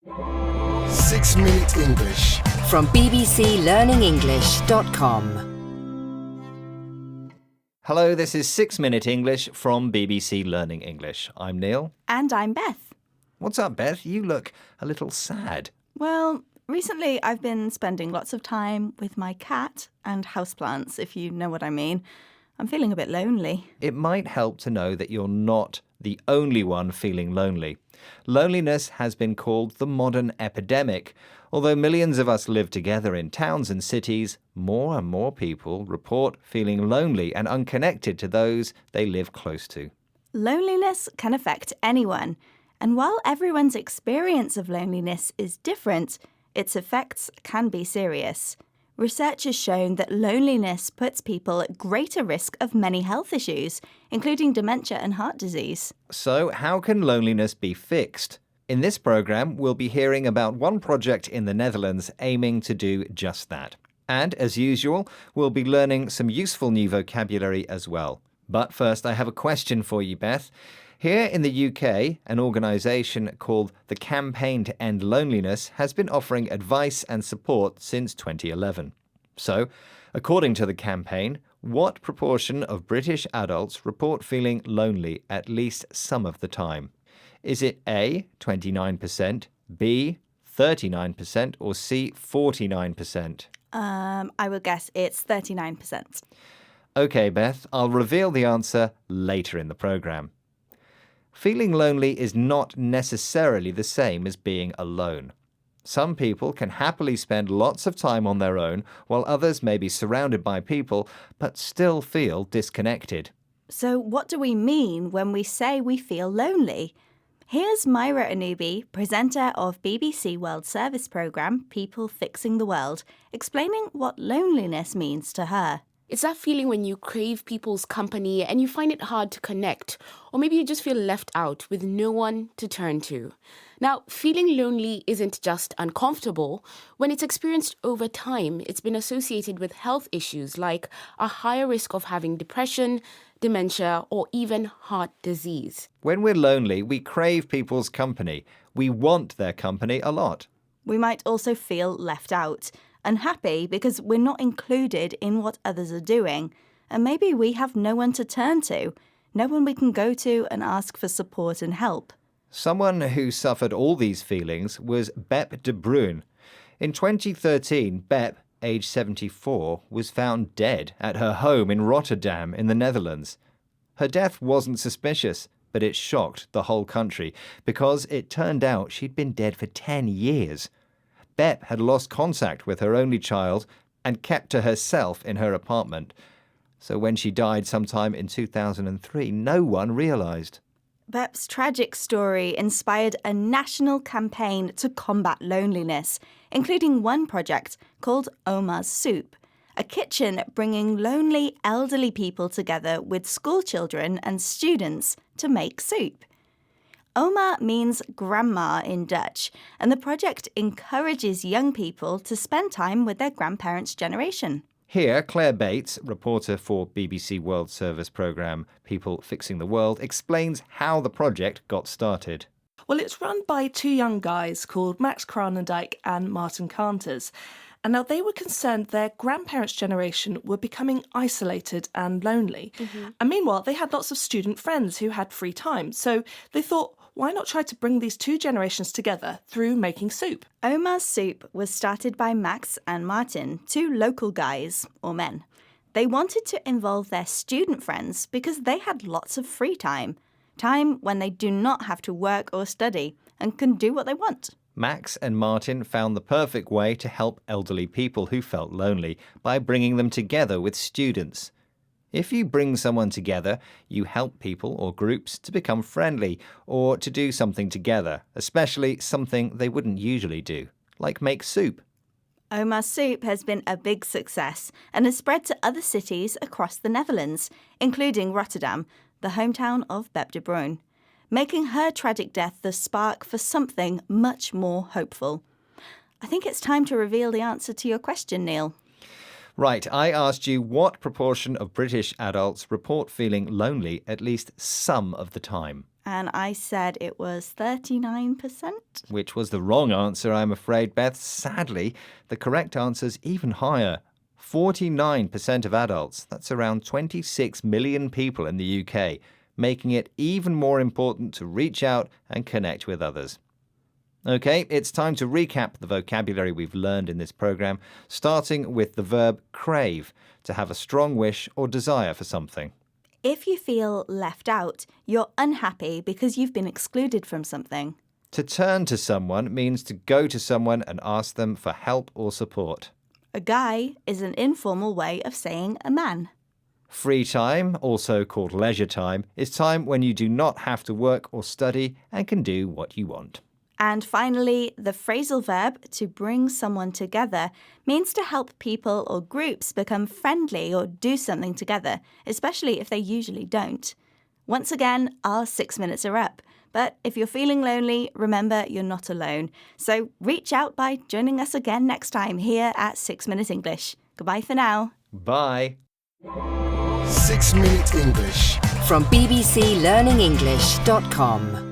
6 Minute English. From bbclearningenglish.com. Hello, this is 6 Minute English from BBC Learning English. I'm Neil. And I'm Beth. What's up, Beth? You look a little sad. Well, recently I've been spending lots of time with my cat and houseplants, if you know what I mean. I'm feeling a bit lonely. It might help to know that you're not the only one feeling lonely. Loneliness has been called the modern epidemic. Although millions of us live together in towns and cities, more and more people report feeling lonely and unconnected to those they live close to. Loneliness can affect anyone. And while everyone's experience of loneliness is different, its effects can be serious. Research has shown that loneliness puts people at greater risk of many health issues, including dementia and heart disease. So, how can loneliness be fixed? In this programme, we'll be hearing about one project in the Netherlands aiming to do just that. And, as usual, we'll be learning some useful new vocabulary as well. But first, I have a question for you, Beth. Here in the UK, an organisation called the Campaign to End Loneliness has been offering advice and support since 2011. So, according to the campaign, what proportion of British adults report feeling lonely at least some of the time? Is it A, 29%, B, 39%, or C, 49%? I will guess it's 39%. OK, Beth, I'll reveal the answer later in the programme. Feeling lonely is not necessarily the same as being alone. Some people can happily spend lots of time on their own, while others may be surrounded by people but still feel disconnected. So what do we mean when we say we feel lonely? Here's Myra Anubi, presenter of BBC World Service programme People Fixing the World, explaining what loneliness means to her. It's that feeling when you crave people's company and you find it hard to connect, or maybe you just feel left out with no one to turn to. Now, feeling lonely isn't just uncomfortable. When it's experienced over time, it's been associated with health issues like a higher risk of having depression, dementia, or even heart disease. When we're lonely, we crave people's company. We want their company a lot. We might also feel left out. Unhappy because we're not included in what others are doing, and maybe we have no one to turn to, no one we can go to and ask for support and help. Someone who suffered all these feelings was Bep de Bruin. In 2013, Bep, aged 74, was found dead at her home in Rotterdam in the Netherlands. Her death wasn't suspicious, but it shocked the whole country because it turned out she'd been dead for 10 years. Bep had lost contact with her only child and kept to herself in her apartment. So when she died sometime in 2003, no one realised. Bep's tragic story inspired a national campaign to combat loneliness, including one project called Oma's Soup, a kitchen bringing lonely elderly people together with school children and students to make soup. Oma means grandma in Dutch, and the project encourages young people to spend time with their grandparents' generation. Here, Claire Bates, reporter for BBC World Service programme People Fixing the World, explains how the project got started. Well, it's run by two young guys called Max Kranendijk and Martin Kanters. And now they were concerned their grandparents' generation were becoming isolated and lonely. And meanwhile, they had lots of student friends who had free time. So they thought, why not try to bring these two generations together through making soup? Oma's Soup was started by Max and Martin, two local guys, or men. They wanted to involve their student friends because they had lots of free time when they do not have to work or study and can do what they want. Max and Martin found the perfect way to help elderly people who felt lonely by bringing them together with students. If you bring someone together, you help people or groups to become friendly or to do something together, especially something they wouldn't usually do, like make soup. Oma's Soup has been a big success and has spread to other cities across the Netherlands, including Rotterdam, the hometown of Bep de Bruin, making her tragic death the spark for something much more hopeful. I think it's time to reveal the answer to your question, Neil. Right, I asked you what proportion of British adults report feeling lonely at least some of the time. And I said it was 39%. Which was the wrong answer, I'm afraid, Beth. Sadly, the correct answer's even higher. 49% of adults, that's around 26 million people in the UK, making it even more important to reach out and connect with others. Okay, it's time to recap the vocabulary we've learned in this program, starting with the verb crave, to have a strong wish or desire for something. If you feel left out, you're unhappy because you've been excluded from something. To turn to someone means to go to someone and ask them for help or support. A guy is an informal way of saying a man. Free time, also called leisure time, is time when you do not have to work or study and can do what you want. And finally, the phrasal verb to bring someone together means to help people or groups become friendly or do something together, especially if they usually don't. Once again, our 6 minutes are up. But if you're feeling lonely, remember you're not alone. So reach out by joining us again next time here at 6 Minute English. Goodbye for now. Bye. 6 Minute English from bbclearningenglish.com.